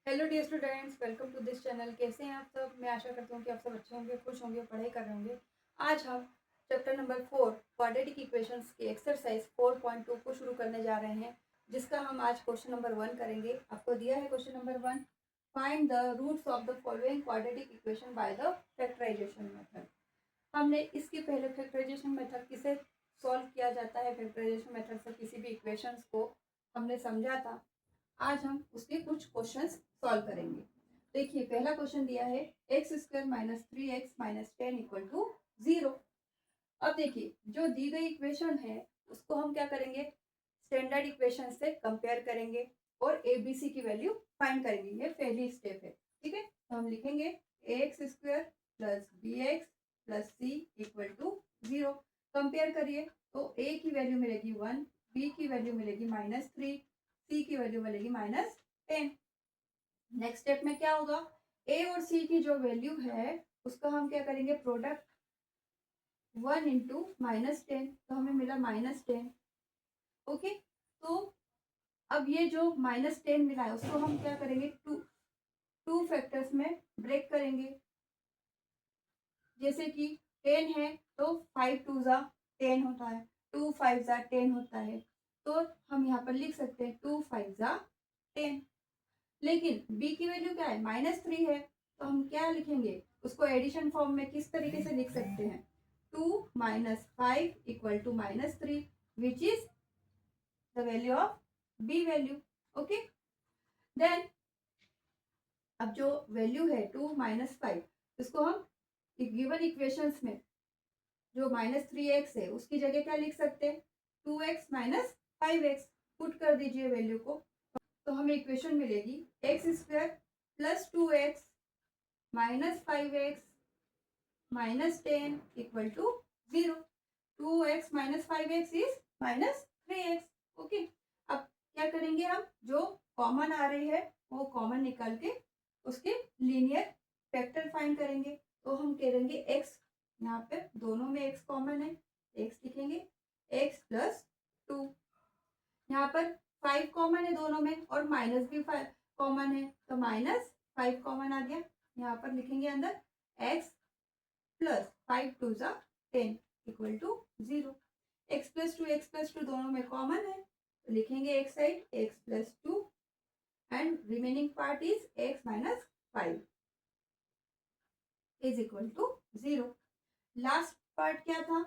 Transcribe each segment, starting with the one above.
Hello dear students, welcome to this channel. कैसे हैं आप सब? मैं आशा करती हूँ कि आप सब अच्छे होंगे, खुश होंगे, पढ़ाई कर रहे होंगे। आज हम चैप्टर नंबर 4 क्वाड्रेटिक इक्वेशंस के एक्सरसाइज 4.2 को शुरू करने जा रहे हैं, जिसका हम आज क्वेश्चन नंबर 1 करेंगे। आपको दिया है question number 1, find the roots of the following quadratic equation by the factorization method. हमने इसके पहले फैक्टराइजेशन मेथड किसे सॉल्व किया जाता है, फैक्टराइजेशन मेथड से किसी भी इक्वेशंस को हमने समझा था। आज हम उसके कुछ क्वेश्चंस सॉल्व करेंगे। देखिए, पहला क्वेश्चन दिया है x square minus 3x minus 10 equal to 0। अब देखिए, जो दी गई इक्वेशन है उसको हम क्या करेंगे, स्टैंडर्ड इक्वेशन से कंपेयर करेंगे और ABC की वैल्यू फाइंड करेंगे। ये पहली स्टेप है, ठीक है। तो हम लिखेंगे x square plus bx plus c equal to 0। Compare करिए तो a की वैल्यू मिलेगी 1, b की वैल्यू मिलेगी -3, c की वैल्यू मिलेगी -10। नेक्स्ट स्टेप में क्या होगा, a और c की जो वैल्यू है उसका हम क्या करेंगे, प्रोडक्ट 1 इंटू -10, तो हमें मिला -10। ओके, तो अब ये जो -10 मिला है उसको हम क्या करेंगे, टू फैक्टर्स में ब्रेक करेंगे। जैसे कि 10 है तो 5 टू ज़ा 10 होता है, 2 5 ज़ा 10 होता है, तो हम यहाँ पर लिख सकते हैं 2 5 ज़ा 10। लेकिन b की वैल्यू क्या है, -3 है, तो हम क्या लिखेंगे, उसको एडिशन फॉर्म में किस तरीके से लिख सकते हैं, 2 minus 5 equal to -3 which is the value of b value. Okay, then अब जो वैल्यू है 2 माइनस 5, इसको हम गिवन इक्वेशंस में जो -3x है उसकी जगह क्या लिख सकते हैं, 2x माइनस 5x। पुट कर दीजिए वैल्यू को, तो हमें इक्वेशन मिलेगी x square plus 2x minus 5x minus 10 equal to 0। 2x minus 5x is -3x। Okay, अब क्या करेंगे, हम जो कॉमन आ रही है वो कॉमन निकाल के उसके लीनियर फैक्टर फाइंड करेंगे। तो हम करेंगे x, यहाँ पे दोनों में x कॉमन है, x लिखेंगे x प्लस 2। यहाँ पर 5 कॉमन है दोनों में और माइनस भी 5 कॉमन है, तो -5 कॉमन आ गया। यहाँ पर लिखेंगे अंदर x प्लस 5 टू ज़ा 10 equal to 0। x plus two दोनों में कॉमन है, तो लिखेंगे एक side x plus 2 and remaining part is x minus 5 is equal to 0। Last part क्या था,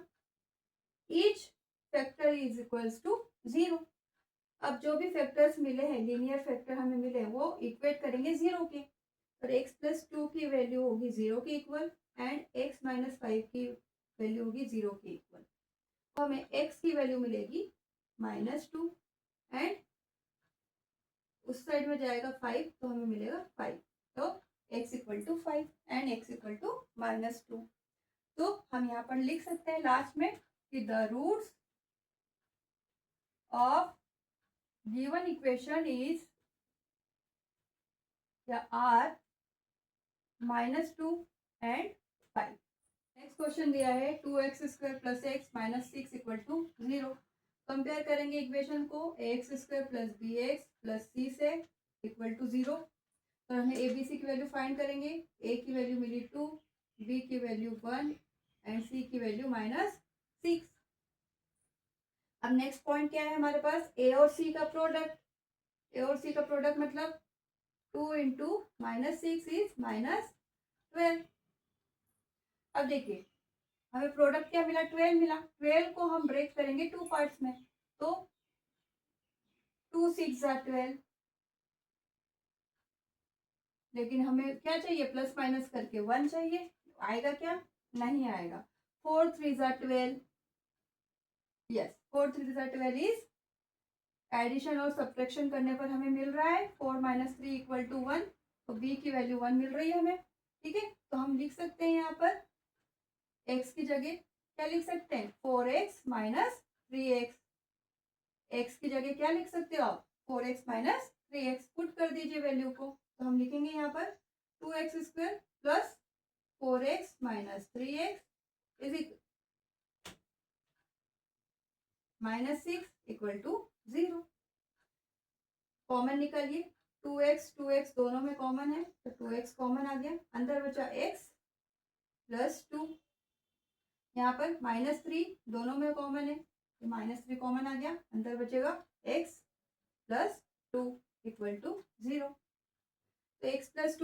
each factor is equals to 0। अब जो भी फैक्टर्स मिले हैं, लीनियर फैक्टर हमें मिले, वो इक्वेट करेंगे 0 के, और x प्लस 2 की वैल्यू होगी 0 के इक्वल एंड x माइनस 5 की वैल्यू होगी 0 के इक्वल। तो हमें x की वैल्यू मिलेगी -2 एंड उस साइड में जाएगा 5, तो हमें मिलेगा 5। तो x equal to 5 and x equal to -2। तो हम यहाँ पर लिख सकते हैं लास्ट में कि the roots of given equation is are -2 and 5। Next question दिया है 2x square plus x minus 6 equal to 0। Compare करेंगे इक्वेशन को x square plus b x plus c से इक्वल टू 0। तो हमें ए बी सी की value find करेंगे। ए की वैल्यू मिली 2, बी की वैल्यू 1 एंड सी की वैल्यू -6। अब नेक्स्ट पॉइंट क्या है हमारे पास, ए और सी का प्रोडक्ट। ए और सी का प्रोडक्ट मतलब 2 इंटू -6 इज -12। अब देखिए, हमें प्रोडक्ट क्या मिला, 12 मिला। 12 को हम ब्रेक करेंगे टू पार्ट्स में, तो 2 6 ज़ा 12। लेकिन हमें क्या चाहिए, प्लस माइनस करके 1 चाहिए, आएगा क्या, नहीं आएगा। 4 3 ज़ा 12, यस 4 3 ज़ा 12 इज एडिशन और सब्ट्रैक्शन करने पर हमें मिल रहा है 4 माइनस 3 इक्वल टू 1। तो बी की वैल्यू 1 मिल रही है हमें, ठीक है। तो हम लिख सकते हैं यहाँ पर x की जगह क्या लिख सकते हैं, 4x माइनस 3x। x की जगह क्या लिख सकते हो आप, 4x माइनस 3x। पुट कर दीजिए वैल्यू को, तो हम लिखेंगे यहाँ पर 2x square plus 4x minus 3x is -6 equal to 0। Common निकालिए, 2x दोनों में कॉमन है तो 2x कॉमन आ गया, अंदर बचा x प्लस 2, यहाँ पर -3 दोनों में कॉमन है तो -3 कॉमन आ गया, अंदर बचेगा x प्लस 2 इक्वल टू 0। तो x प्लस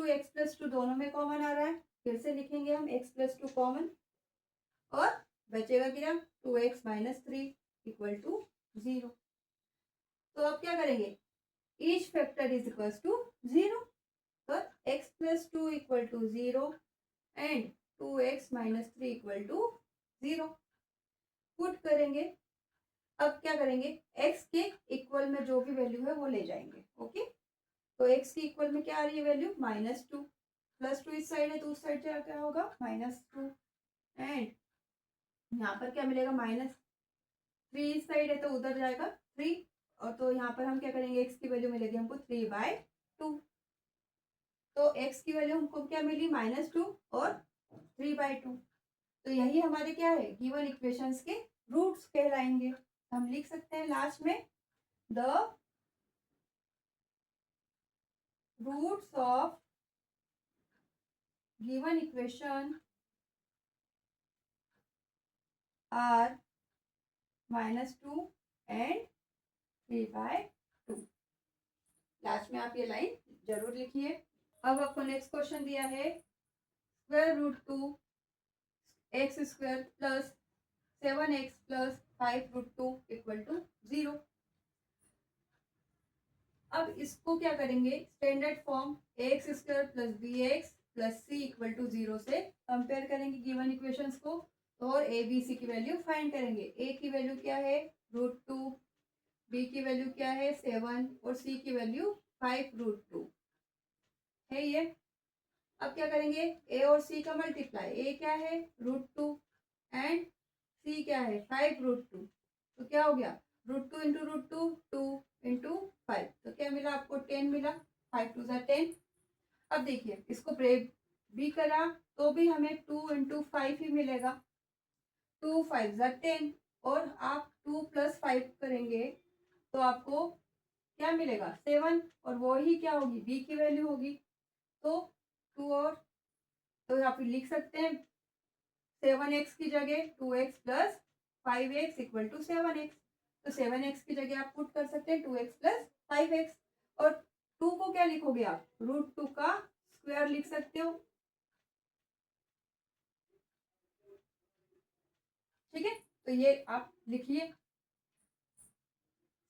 टू दोनों में कॉमन आ रहा है, फिर से लिखेंगे हम x प्लस 2 कॉमन और बचेगा क्या 2x माइनस 3 इक्वल टू 0। तो अब क्या करेंगे, each factor is equal to 0, तो x plus 2 equal to 0 and 2x minus 3 equal to 0 put करेंगे। अब क्या करेंगे, x के इक्वल में जो भी वैल्यू है वो ले जाएंगे। ओके, तो x के इक्वल में क्या आ रही है वैल्यू -2, +2 इस साइड है तो उस साइड से क्या होगा -2 एंड यहाँ पर क्या मिलेगा -3 इस साइड है तो उधर जाएगा 3 और तो यहाँ पर हम क्या करेंगे x की वैल्यू मिलेगी हमको 3/2। तो x की वैल्यू हमको क्या मिली -2 और 3/2। तो यही हमारे क्या है गिवन इक्वेशंस के रूट्स कहलाएंगे। हम लिख सकते हैं लास्ट में the roots of given equation are -2 and 3/2। Last में आप ये लाइन जरूर लिखिए। अब आपको नेक्स्ट क्वेश्चन दिया है √2 x square plus 7x plus 5√2 equal to 0। अब इसको क्या करेंगे, standard form ax square plus bx plus c equal to 0 से कंपेयर करेंगे गिवन इक्वेशंस को और a b c की वैल्यू फाइंड करेंगे। a की वैल्यू क्या है √2, b की वैल्यू क्या है 7 और c की वैल्यू 5√2 है ये। अब क्या करेंगे a और c का मल्टीप्लाई, a क्या है √2 एंड c क्या है 5√2, तो क्या हो गया √2 इंटू √2 2 इंटू 5, तो क्या मिला आपको 10 मिला, 5 2 10। अब देखिए इसको ब्रेक भी करा तो भी हमें 2 इंटू 5 ही मिलेगा, 2 5 10 और आप 2 + 5 करेंगे तो आपको क्या मिलेगा 7 और वो ही क्या होगी b की वैल्यू होगी। तो 2 और तो यहाँ पे लिख सकते हैं 7x की जगह 2x plus 5x equal to 7x, तो 7x की जगह आप पुट कर सकते हैं 2x प्लस 5x और 2 को क्या लिखोगे आप √2 का स्क्वायर लिख सकते हो। ठीक है, तो ये आप लिखिए,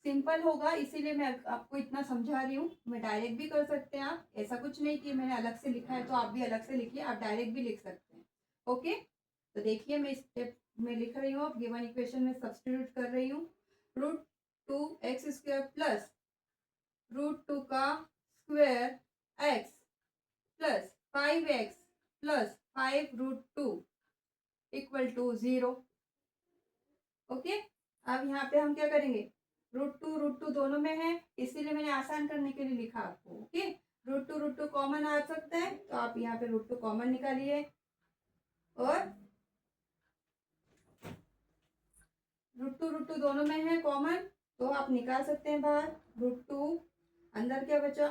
सिंपल होगा इसीलिए मैं आपको इतना समझा रही हूँ। मैं डायरेक्ट भी कर सकते हैं आप, ऐसा कुछ नहीं कि मैंने अलग से लिखा है तो आप भी अलग से लिखिए, आप डायरेक्ट भी लिख सकते हैं। ओके, तो देखिए मैं स्टेप में लिख रही हूँ, गिवन इक्वेशन में सब्स्टिट्यूट कर रही हूँ √2x² प्लस √2 का square x plus 5x plus 5√2 equal to 0। Okay, अब यहाँ पे हम क्या करेंगे √2 दोनों में है इसीलिए मैंने आसान करने के लिए लिखा आपको। ओके, √2 कॉमन आ सकता है तो आप यहाँ पे √2 कॉमन निकालिए और √2 दोनों में है कॉमन तो आप निकाल सकते हैं बाहर √2, अंदर क्या बचा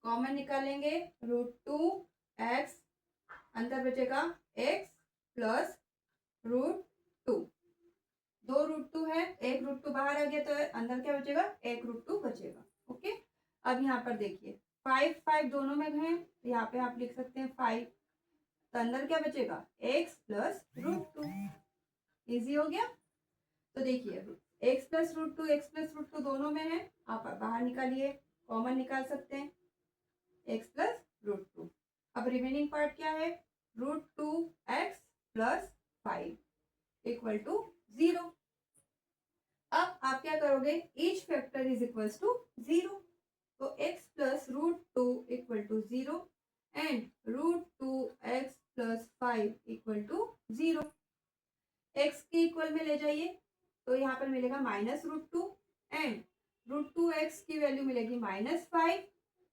कॉमन निकालेंगे √2x, अंदर बचेगा x प्लस √2, 2 √2 है, एक √2 बाहर आ गया तो अंदर क्या बचेगा एक √2 बचेगा। ओके, अब यहाँ पर देखिए 5 5 दोनों में है, यहाँ पे आप लिख सकते हैं 5, तो अंदर क्या बचेगा x प्लस √2, इजी हो गया। तो देखिए x प्लस √2 दोनों में है, आप बाहर निकालिए कॉमन निकाल सकते हैं x प्लस √2। अब रिमेनिंग पार्ट क्या है √2x प्लस 5 इक्वल टू 0। अब आप क्या करोगे each factor is equal to 0, तो x plus √2 equal to 0 and √2x plus 5 equal to 0। x के इक्वल में ले जाइए तो यहाँ पर मिलेगा -√2 एंड √2x की वैल्यू मिलेगी -5,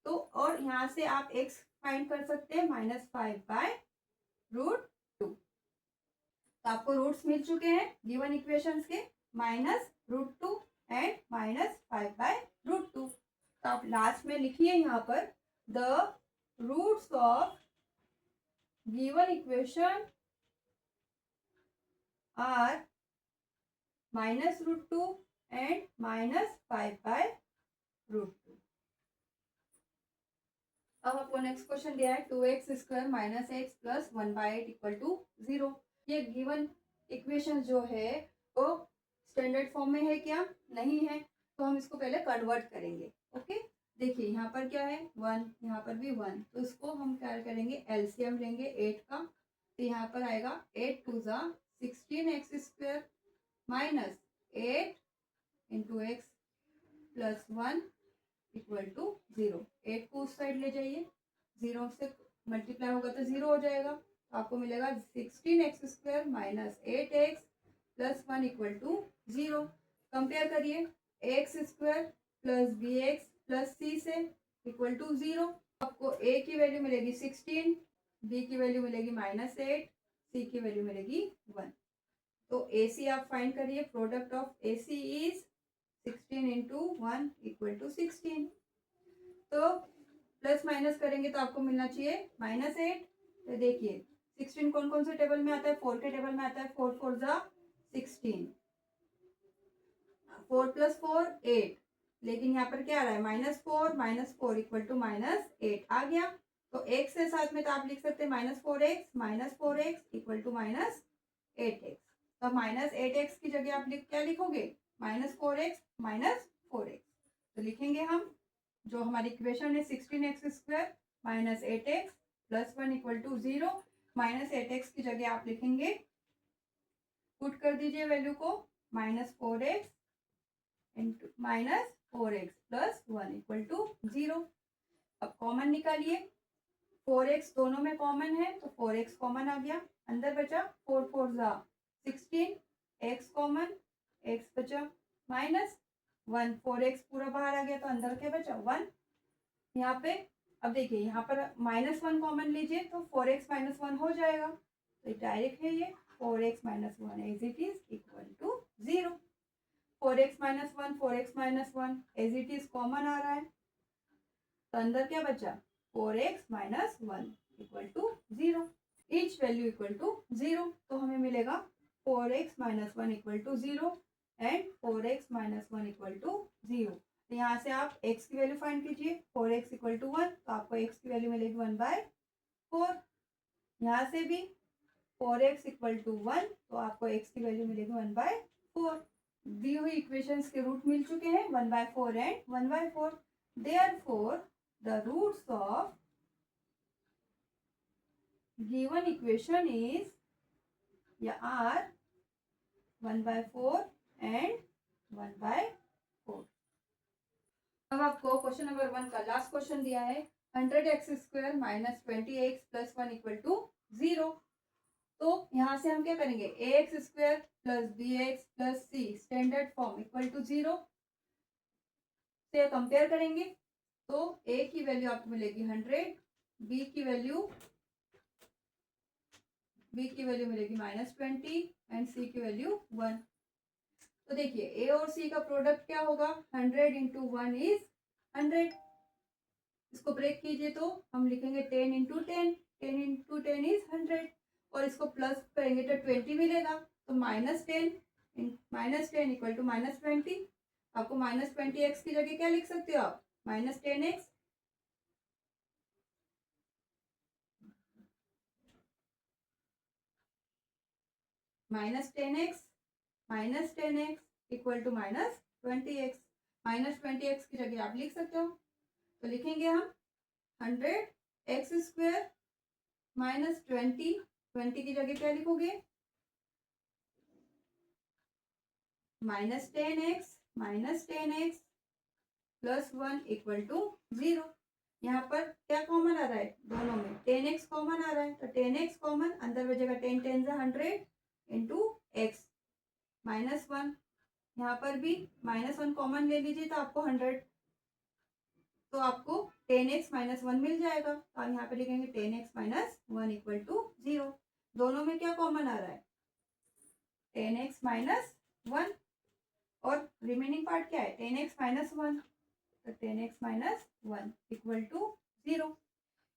तो और यहाँ से आप x फाइंड कर सकते हैं -5/√2। तो आपको रूट्स मिल चुके हैं गिवन इक्वेशंस के, -√2 एंड -5/√2। तो आप लास्ट में लिखिए यहाँ पर the roots of given equation are -√2 and -5/√2। अब आपको नेक्स्ट क्वेश्चन दिया है 2x² - x + 1/8 = 0। ये गिवन इक्वेशन जो है वो स्टैंडर्ड फॉर्म में है क्या? नहीं है, तो हम इसको पहले कन्वर्ट करेंगे। ओके, देखिए यहाँ पर क्या है 1, यहाँ पर भी 1, तो इसको हम क्या करेंगे एलसीएम लेंगे 8 का। तो यहाँ पर आएगा 8 2 ज़ा 16x² - 8 × x + 1 = 0। 8 को उस साइड ले जाइए, 0 से मल्टीप्लाई होगा तो 0 हो जाएगा। तो आपको मिलेगा 16x² - 8x + 1 = 0। कंपेयर करिए ax² + bx + c से = 0। आपको a की वैल्यू मिलेगी 16, b की वैल्यू मिलेगी -8, c की वैल्यू मिलेगी 1। तो ac आप फाइंड करिए, प्रोडक्ट ऑफ ac इज 16 × 1 = 16। तो प्लस माइनस करेंगे तो आपको मिलना चाहिए -8। तो देखिए 16 कौन कौन से टेबल में आता है? 4 के टेबल में आता है। 4 4 ज़ा 16, 4 + 4 8, लेकिन यहाँ पर क्या आ रहा है -4 -4 = -8 आ गया। तो x के साथ में तो आप लिख सकते हैं -4x = -8x। तो -8x की जगह आप क्या लिखोगे? -4x -4x। तो लिखेंगे हम जो हमारी इक्वेशन है 16x² - 8x + 1 = 0। -8x की जगह आप लिखेंगे, पुट कर दीजिए वैल्यू को, -4x + 1 = 0। अब कॉमन निकालिए, 4x दोनों में कॉमन है तो 4x कॉमन आ गया, अंदर बचा 4 4 ज़ा 16, x कॉमन, x बचा -1, 4x पूरा बाहर आ गया तो अंदर क्या बचा 1। यहाँ पे अब देखिए यहाँ पर -1 कॉमन लीजिए तो 4x - 1 हो जाएगा। तो डायरेक्ट है ये 4x - 1 as it is = 0। 4x - 1 4x - 1 as it is common आ रहा है, तो अंदर क्या बचा 4x - 1 = 0। Each value = 0। तो हमें मिलेगा 4x - 1 = 0 एंड 4x - 1 = 0। तो यहाँ से आप x की वैल्यू फाइंड कीजिए, 4x = 1, तो आपको x की वैल्यू मिलेगी 1/4। यहाँ से भी 4x = 1, तो आपको x की वैल्यू मिलेगी 1/4। दी हुई इक्वेशंस के रूट मिल चुके हैं 1/4 and 1/4। Therefore the roots of given equation is या आर 1/4 एंड 1/4। अब आपको क्वेश्चन नंबर 1 का लास्ट क्वेश्चन दिया है 100x² - 20x + 1 = 0। तो यहाँ से हम क्या करेंगे ax² + bx + c standard form = 0 से कंपेयर करेंगे। तो a की वैल्यू आपको मिलेगी 100, b की वैल्यू मिलेगी -20 एंड c की वैल्यू 1। तो देखिए a और c का प्रोडक्ट क्या होगा 100 × 1 इज 100। इसको ब्रेक कीजिए तो हम लिखेंगे 10 × 10, 10 × 10 इज 100, और इसको प्लस करेंगे तो 20 मिलेगा। तो -10 = -20। आपको -20x की जगह क्या लिख सकते हो आप -10x, -10x = -20x। -20x की जगह आप लिख सकते हो, तो लिखेंगे हम 100x² - 20, 20 की जगह क्या लिखोगे -10x + 1 = 0। यहाँ पर क्या कॉमन आ रहा है दोनों में 10x कॉमन आ रहा है, तो 10x कॉमन, अंदर बचेगा 10 10 100 × x -1। यहाँ पर भी -1 कॉमन ले लीजिए तो आपको 100, तो आपको 10x - 1 मिल जाएगा। तो यहाँ पे लिखेंगे 10x - 1 = 0। दोनों में क्या कॉमन आ रहा है 10x माइनस 1 और रिमेनिंग पार्ट क्या है 10x माइनस 1, तो 10x minus 1 equal to 0,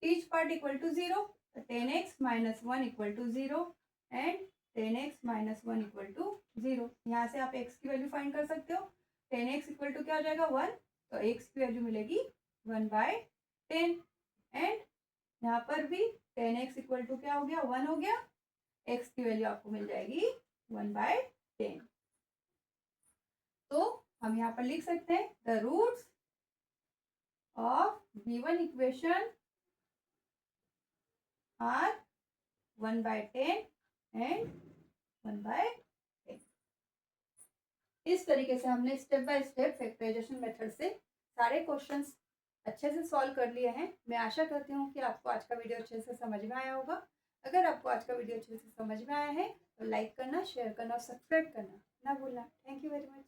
each part equal to 0, तो 10x minus 1 equal to 0 and 10x minus 1 equal to 0। यहाँ से आप x की वैल्यू फाइंड कर सकते हो। 10x इक्वल टू क्या हो जाएगा 1, तो x की वैल्यू मिलेगी 1/10 एंड यहाँ पर भी 10x इक्वल टू क्या हो गया 1 हो गया, x की वैल्यू आपको मिल जाएगी 1/10। तो हम यहाँ पर लिख सकते हैं the roots of given equation are 1/10 and 1/10। इस तरीके से हमने step by step factorization method से सारे क्वेश्चंस अच्छे से सॉल्व कर लिए हैं। मैं आशा करती हूँ कि आपको आज का वीडियो अच्छे से समझ में आया होगा। अगर आपको आज का वीडियो अच्छे से समझ में आया है तो लाइक करना, शेयर करना और सब्सक्राइब करना ना भूलना। Thank you very much.